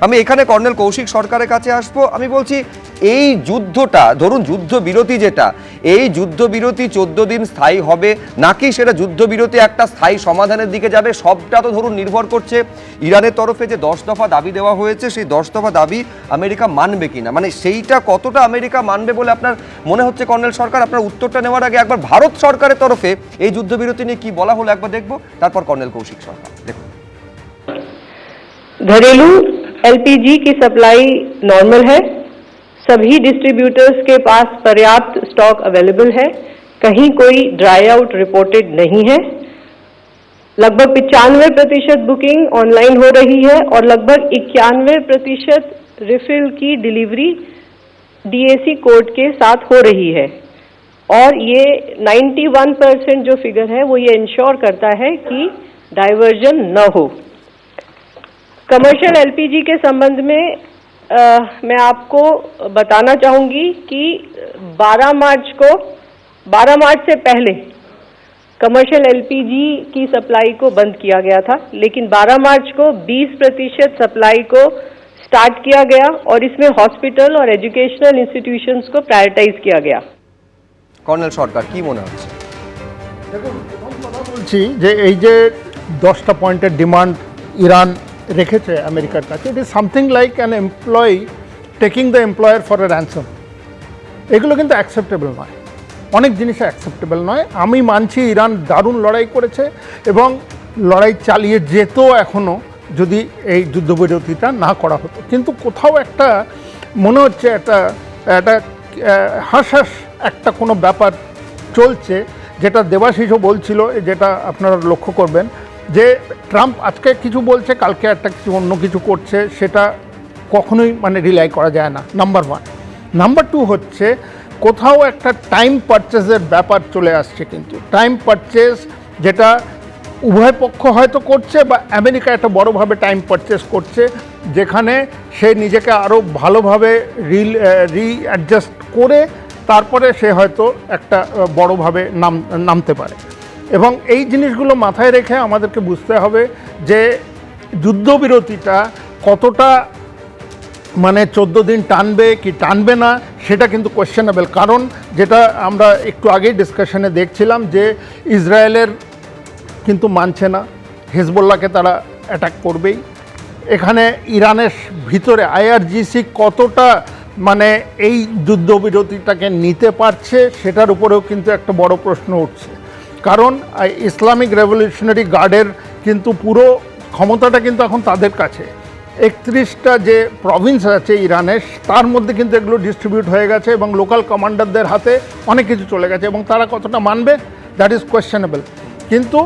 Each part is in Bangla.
আমি এখানে কর্নেল কৌশিক সরকারের কাছে আসবো। আমি বলছি এই যুদ্ধটা, ধরুন যুদ্ধবিরতি যেটা, এই যুদ্ধবিরতি 14 দিন স্থায়ী হবে নাকি সেটা যুদ্ধবিরতি একটা স্থায়ী সমাধানের দিকে যাবে, সবটা তো ধরুন নির্ভর করছে ইরানের তরফে যে 10 দফা দাবি দেওয়া হয়েছে, সেই 10 দফা দাবি আমেরিকা মানবে কিনা, মানে সেইটা কতটা আমেরিকা মানবে বলে আপনার মনে হচ্ছে কর্নেল সরকার? আপনার উত্তরটা নেওয়ার আগে একবার ভারত সরকারের তরফে এই যুদ্ধবিরতি নিয়ে কি বলা হলো একবার দেখবো, তারপর কর্নেল কৌশিক সরকার। দেখুন, घरेलू एलपीजी की सप्लाई नॉर्मल है, सभी डिस्ट्रीब्यूटर्स के पास पर्याप्त स्टॉक अवेलेबल है, कहीं कोई ड्राई आउट रिपोर्टेड नहीं है, लगभग 95% बुकिंग ऑनलाइन हो रही है और लगभग 91% रिफिल की डिलीवरी डीएसी कोड के साथ हो रही है। और ये 91% जो फिगर है वो ये इंश्योर करता है कि डाइवर्जन न हो। कमर्शियल एलपीजी के संबंध में मैं आपको बताना चाहूंगी कि 12 मार्च से पहले कमर्शियल एलपीजी की सप्लाई को बंद किया गया था, लेकिन 12 मार्च को 20% सप्लाई को स्टार्ट किया गया और इसमें हॉस्पिटल और एजुकेशनल इंस्टीट्यूशंस को प्रायोरिटाइज किया गया। কর্নেল সরকার কি মনে হচ্ছে? দেখুন, প্রথম কথা বলছি যে এই যে 10টা পয়েন্টের ডিমান্ড ইরান রেখেছে আমেরিকার কাছে, it is something like an employee taking the employer for a ransom. এগুলো কিন্তু অ্যাকসেপ্টেবল নয়, অনেক জিনিসে অ্যাকসেপ্টেবল নয়। আমি মানছি ইরান দারুণ লড়াই করেছে এবং লড়াই চালিয়ে যেত এখনও, যদি এই যুদ্ধবিরতিটা না করা হতো। কিন্তু কোথাও একটা মনে হচ্ছে একটা হাস একটা কোনো ব্যাপার চলছে, যেটা দেবাশিসও বলছিল, যেটা আপনারা লক্ষ্য করবেন যে ট্রাম্প আজকে কিছু বলছে, কালকে একটা কিছু অন্য কিছু করছে, সেটা কখনোই মানে রিলাই করা যায় না, নাম্বার 1। নাম্বার 2 হচ্ছে কোথাও একটা টাইম পারচেজের ব্যাপার চলে আসছে, কিন্তু টাইম পারচেজ যেটা উভয় পক্ষ হয়তো করছে বা আমেরিকা একটা বড়োভাবে টাইম পারচেজ করছে, যেখানে সে নিজেকে আরও ভালোভাবে রিঅ্যাডজাস্ট করে তারপরে সে হয়তো একটা বড়োভাবে নামতে পারে। এবং এই জিনিসগুলো মাথায় রেখে আমাদেরকে বুঝতে হবে যে যুদ্ধবিরতিটা কতটা মানে 14 দিন টানবে কি টানবে না, সেটা কিন্তু কোয়েশ্চেনেবল। কারণ যেটা আমরা একটু আগেই ডিসকাশনে দেখছিলাম যে ইসরায়েলের কিন্তু মানছে না, হেজবোল্লাহকে তারা অ্যাটাক করবেই। এখানে ইরানের ভিতরে আইআরজিসি কতটা মানে এই যুদ্ধবিরতিটাকে নিতে পারছে, সেটার উপরেও কিন্তু একটা বড় প্রশ্ন উঠছে। কারণ ইসলামিক রেভলিউশনারি গার্ডের কিন্তু পুরো ক্ষমতাটা কিন্তু এখন তাদের কাছে। 31টা যে প্রভিন্স আছে ইরানের, তার মধ্যে কিন্তু এগুলো ডিস্ট্রিবিউট হয়ে গেছে এবং লোকাল কমান্ডারদের হাতে অনেক কিছু চলে গেছে, এবং তারা কতটা মানবে দ্যাট ইজ কোয়েশ্চেনেবল। কিন্তু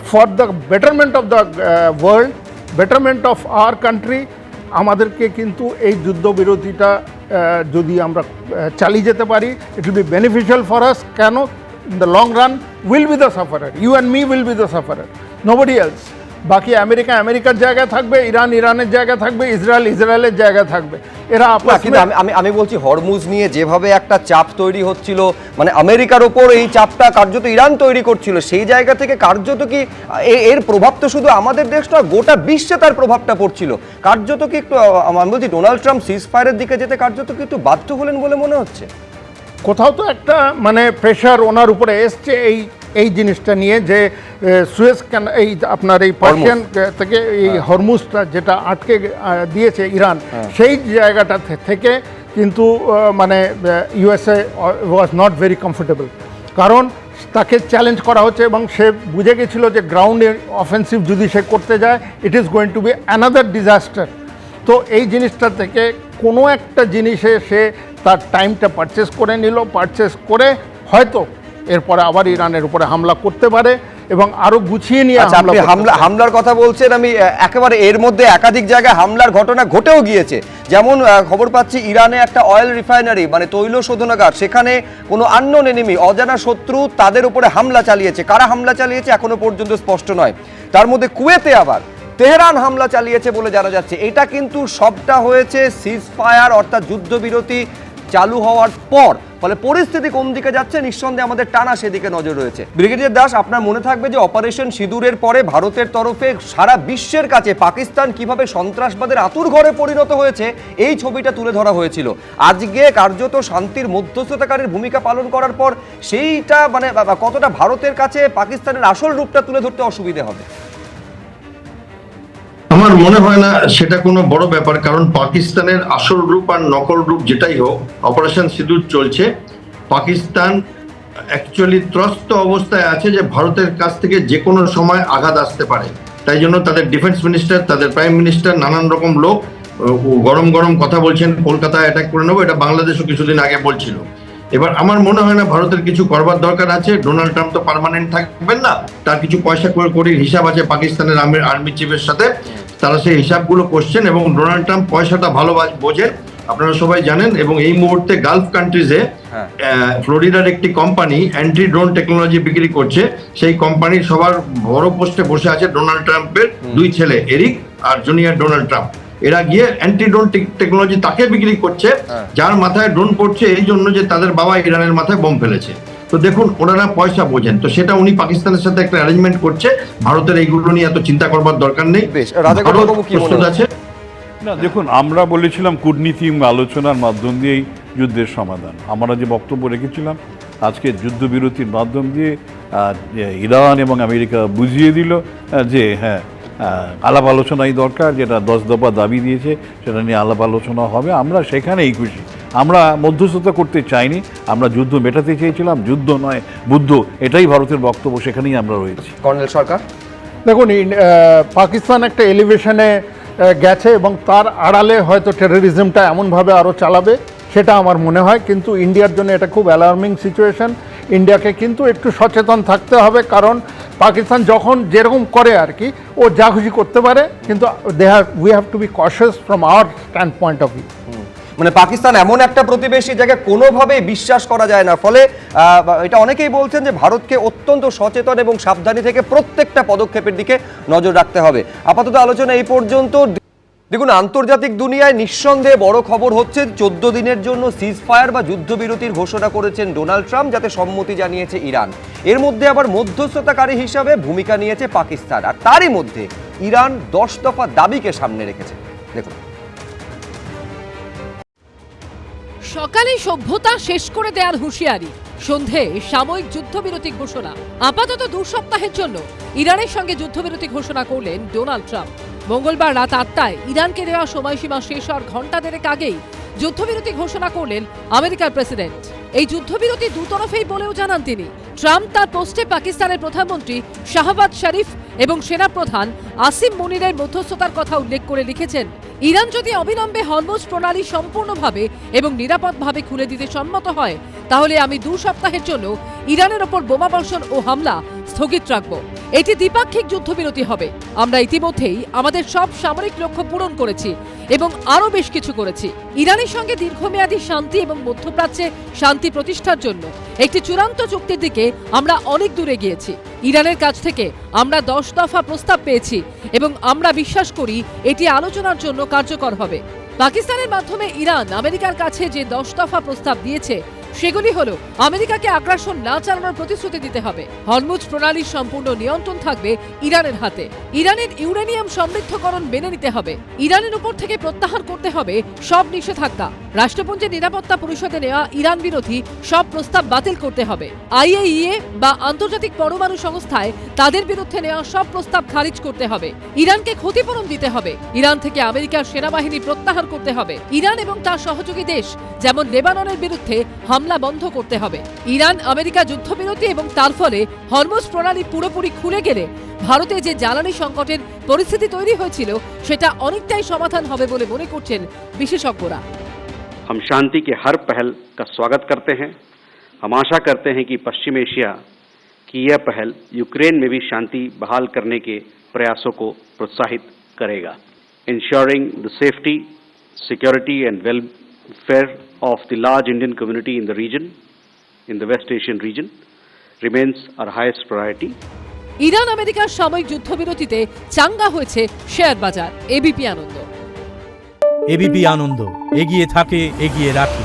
for the betterment of the world, betterment of our country, আমাদেরকে কিন্তু এই যুদ্ধবিরতিটা যদি আমরা চালিয়ে যেতে পারি, it will be beneficial for us. কেন? In the long run will be the sufferer, you and me will be the sufferer, nobody else. বাকি আমেরিকা আমেরিকার জায়গায় থাকবে, ইরান ইরানের জায়গায় থাকবে, ইসরায়েল ইসরায়েলের জায়গায় থাকবে। এরা কিন্তু আমি বলছি হরমুজ নিয়ে যেভাবে একটা চাপ তৈরি হচ্ছিল, মানে আমেরিকার ওপর এই চাপটা কার্যত ইরান তৈরি করছিল, সেই জায়গা থেকে কার্যত কি এর প্রভাব তো শুধু আমাদের দেশ নয়, গোটা বিশ্বে তার প্রভাবটা পড়ছিল। কার্যত কি একটু আমি বলছি ডোনাল্ড ট্রাম্প সিজফায়ারের দিকে যেতে কার্যত কি একটু বাধ্য হলেন বলে মনে হচ্ছে? কোথাও তো একটা মানে প্রেশার ওনার উপরে এসছে এই জিনিসটা নিয়ে, যে সুয়েজ এই আপনার এই পার্সিয়ান থেকে এই হরমুজটা যেটা আটকে দিয়েছে ইরান, সেই জায়গাটা থেকে কিন্তু মানে USA was not very comfortable. কারণ তাকে চ্যালেঞ্জ করা হচ্ছে এবং সে বুঝে গেছিল যে গ্রাউন্ডে অফেন্সিভ যদি সে করতে যায়, it is going to B another disaster. তো এই জিনিসটা থেকে কোনো একটা জিনিসে সে তার টাইমটা পারচেস করে নিল, পারচেস করে হয়তো এরপরে আবার ইরানের উপরে হামলা করতে পারে এবং আরও গুছিয়ে নিয়ে হামলার কথা বলছেন। আমি একেবারে এর মধ্যে একাধিক জায়গায় হামলার ঘটনা ঘটেও গিয়েছে। যেমন খবর পাচ্ছি ইরানে একটা অয়েল রিফাইনারি মানে তৈল শোধনাগার, সেখানে কোনো আননোন এনিমি, অজানা শত্রু তাদের উপরে হামলা চালিয়েছে। কারা হামলা চালিয়েছে এখনো পর্যন্ত স্পষ্ট নয়। তার মধ্যে কুয়েতে আবার তেহরান হামলা চালিয়েছে বলে জানা যাচ্ছে। এটা কিন্তু সবটা হয়েছে সিজফায়ার অর্থাৎ যুদ্ধবিরতি চালু হওয়ার পর। ফলে পরিস্থিতি কোন দিকে যাচ্ছে নিঃসন্দেহে আমাদের টানা সেদিকে নজর রয়েছে। ব্রিগেডিয়ার দাস, আপনার মনে থাকবে যে অপারেশন সিঁদুরের পরে ভারতের তরফে সারা বিশ্বের কাছে পাকিস্তান কিভাবে সন্ত্রাসবাদের আঁতুড়ঘরে পরিণত হয়েছে এই ছবিটা তুলে ধরা হয়েছিল। আজকে কার্যত শান্তির মধ্যস্থতাকারীর ভূমিকা পালন করার পর সেইটা মানে কতটা ভারতের কাছে পাকিস্তানের আসল রূপটা তুলে ধরতে অসুবিধে হবে? আমার মনে হয় না সেটা কোনো বড় ব্যাপার, কারণ পাকিস্তানের আসল রূপ আর নকল রূপ যেটাই হোক, অপারেশন সিঁদুর চলছে। পাকিস্তান অ্যাকচুয়ালি ত্রস্ত অবস্থায় আছে যে ভারতের কাছ থেকে যে কোনো সময় আঘাত আসতে পারে। তাই জন্য তাদের ডিফেন্স মিনিস্টার, তাদের প্রাইম মিনিস্টার, নানান রকম লোক গরম গরম কথা বলছেন, কলকাতায় অ্যাটাক করে নেবো, এটা বাংলাদেশও কিছুদিন আগে বলছিল। এবার আমার মনে হয় না ভারতের কিছু করবার দরকার আছে। ডোনাল্ড ট্রাম্প তো পার্মানেন্ট থাকবেন না, তার কিছু পয়সা করে হিসাব আছে পাকিস্তানের আর্মি চিফের সাথে, তারা সেই হিসাবগুলো করছেন। এবং ডোনাল্ড ট্রাম্প পয়সাটা ভালো বোঝেন, আপনারা সবাই জানেন। এবং এই মুহূর্তে গালফ কান্ট্রিজে ফ্লোরিডার একটি কোম্পানি অ্যান্টি ড্রোন টেকনোলজি বিক্রি করছে। সেই কোম্পানির সবার বড় পোস্টে বসে আছে ডোনাল্ড ট্রাম্পের দুই ছেলে, এরিক আর জুনিয়র ডোনাল্ড ট্রাম্প। এরা গিয়ে অ্যান্টি ড্রোন টেকনোলজি তাকে বিক্রি করছে যার মাথায় ড্রোন পড়ছে, এই জন্য যে তাদের বাবা ইরানের মাথায় বোম ফেলেছে। তো দেখুন, ওনারা পয়সা বোঝেন, তো সেটা উনি পাকিস্তানের সাথে একটা অ্যারেঞ্জমেন্ট করছে। ভারতের এইগুলো নিয়ে এত চিন্তা করবার দরকার নেই, প্রস্তুত আছে। না দেখুন, আমরা বলেছিলাম কূটনীতি আলোচনার মাধ্যম দিয়েই যুদ্ধের সমাধান। আমরা যে বক্তব্য রেখেছিলাম আজকে যুদ্ধবিরতির মাধ্যম দিয়ে ইরান এবং আমেরিকা বুঝিয়ে দিল যে হ্যাঁ, আলাপ আলোচনাই দরকার। যেটা 10 দফা দাবি দিয়েছে সেটা নিয়ে আলাপ আলোচনা হবে। আমরা সেখানেই খুশি। আমরা মধ্যস্থতা করতে চাইনি, আমরা যুদ্ধ মেটাতে চেয়েছিলাম। যুদ্ধ নয় বুদ্ধ, এটাই ভারতের বক্তব্য, সেখানেই আমরা রয়েছি। কর্নেল সরকার, দেখুন, পাকিস্তান একটা এলিভেশনে গেছে এবং তার আড়ালে হয়তো টেরোরিজমটা এমনভাবে আরও চালাবে সেটা আমার মনে হয়। কিন্তু ইন্ডিয়ার জন্য এটা খুব অ্যালার্মিং সিচুয়েশন। ইন্ডিয়াকে কিন্তু একটু সচেতন থাকতে হবে, কারণ পাকিস্তান যখন যেরকম করে আর কি, ও যা খুশি করতে পারে, কিন্তু we have to be cautious from our standpoint of view. মানে পাকিস্তান এমন একটা প্রতিবেশী যাকে কোনোভাবেই বিশ্বাস করা যায় না। ফলে এটা অনেকেই বলছেন যে ভারতকে অত্যন্ত সচেতন এবং সাবধানী থেকে প্রত্যেকটা পদক্ষেপের দিকে নজর রাখতে হবে। আপাতত আলোচনা এই পর্যন্ত। দেখুন, আন্তর্জাতিক দুনিয়ায় নিঃসন্দেহে বড় খবর হচ্ছে 14 দিনের জন্য সিজফায়ার বা যুদ্ধবিরতির ঘোষণা করেছেন ডোনাল্ড ট্রাম্প, যাতে সম্মতি জানিয়েছে ইরান। এর মধ্যে আবার মধ্যস্থতাকারী হিসাবে ভূমিকা নিয়েছে পাকিস্তান, আর তারই মধ্যে ইরান 10 দফা দাবিকে সামনে রেখেছে। দেখুন, সকালে সভ্যতা শেষ করে দেওয়ার হুঁশিয়ারি, সন্ধে সাময়িক যুদ্ধবিরতি ঘোষণা। আপাতত 2 সপ্তাহের জন্য ইরানের সঙ্গে যুদ্ধবিরতি ঘোষণা করলেন ডোনাল্ড ট্রাম্প। মঙ্গলবার রাত 8টায় ইরানকে দেওয়া সময়সীমা শেষ হওয়ার ঘণ্টা দেড়েক আগেই যুদ্ধবিরতি ঘোষণা করলেন আমেরিকার প্রেসিডেন্ট। এই যুদ্ধবিরতি দুতরফেই বলেও জানান তিনি। ট্রাম্প তার পোস্টে পাকিস্তানের প্রধানমন্ত্রী শাহবাজ শরীফ এবং সেনাপ্রধান আসিম মুনিরের মধ্যস্থতার কথা উল্লেখ করে লিখেছেন, ইরান যদি অবিলম্বে হরমুজ প্রণালী সম্পূর্ণভাবে এবং নিরাপদভাবে খুলে দিতে সম্মত হয়, তাহলে আমি 2 সপ্তাহের জন্য ইরানের ওপর বোমাবর্ষণ ও হামলা স্থগিত রাখব। এটি দ্বিপাক্ষিক যুদ্ধবিরতি হবে। আমরা ইতিমধ্যেই আমাদের সব সামরিক লক্ষ্য পূরণ করেছি এবং আরও বেশ কিছু করেছি। ইরানের সঙ্গে দীর্ঘমেয়াদী শান্তি এবং মধ্যপ্রাচ্যে শান্তি প্রতিষ্ঠার জন্য একটি চূড়ান্ত চুক্তির দিকে আমরা অনেক দূরে গিয়েছি। ইরানের কাছ থেকে আমরা 10 দফা প্রস্তাব পেয়েছি এবং আমরা বিশ্বাস করি এটি আলোচনার জন্য কার্যকর হবে। পাকিস্তানের মাধ্যমে ইরান আমেরিকার কাছে যে 10 দফা প্রস্তাব দিয়েছে সেগুলি হলো, আমেরিকাকে আগ্রাসন না চালানোর প্রতিশ্রুতি দিতে হবে, হরমুজ প্রণালীর সম্পূর্ণ নিয়ন্ত্রণ থাকবে ইরানের হাতে, ইরানের ইউরেনিয়াম সমৃদ্ধকরণ মেনে নিতে হবে, ইরানের উপর থেকে প্রত্যাহার করতে হবে সব নিষেধাজ্ঞা, রাষ্ট্রপুঞ্জের নিরাপত্তা পরিষদে নেওয়া ইরান বিরোধী সব প্রস্তাব বাতিল করতে হবে, IAEA বা আন্তর্জাতিক পরমাণু সংস্থায় তাদের বিরুদ্ধে নেওয়া সব প্রস্তাব খারিজ করতে হবে, ইরানকে ক্ষতিপূরণ দিতে হবে, ইরান থেকে আমেরিকার সেনাবাহিনী প্রত্যাহার করতে হবে, ইরান এবং তার সহযোগী দেশ যেমন লেবাননের বিরুদ্ধে হামলা বন্ধ করতে হবে। ইরান আমেরিকা যুদ্ধবিরতি এবং তার ফলে হরমুজ প্রণালী পুরোপুরি খুলে গেলে ভারতে যে জ্বালানি সংকটের পরিস্থিতি তৈরি হয়েছিল সেটা অনেকটাই সমাধান হবে বলে মনে করছেন বিশেষজ্ঞরা। हम शांति के हर पहल का स्वागत करते हैं। हम आशा करते हैं कि पश्चिम एशिया की यह पहल यूक्रेन में भी शांति बहाल करने के प्रयासों को प्रोत्साहित करेगा। Ensuring the safety, security and welfare of the large Indian community in the region, in the West Asian region, remains our highest priority. Iran আমেরিকার সাময়িক যুদ্ধবিরতিতে চাঙ্গা হয়েছে শেয়ার বাজার। এবিপি আনন্দ। এবিপি আনন্দ, এগিয়ে থাকে, এগিয়ে রাখে।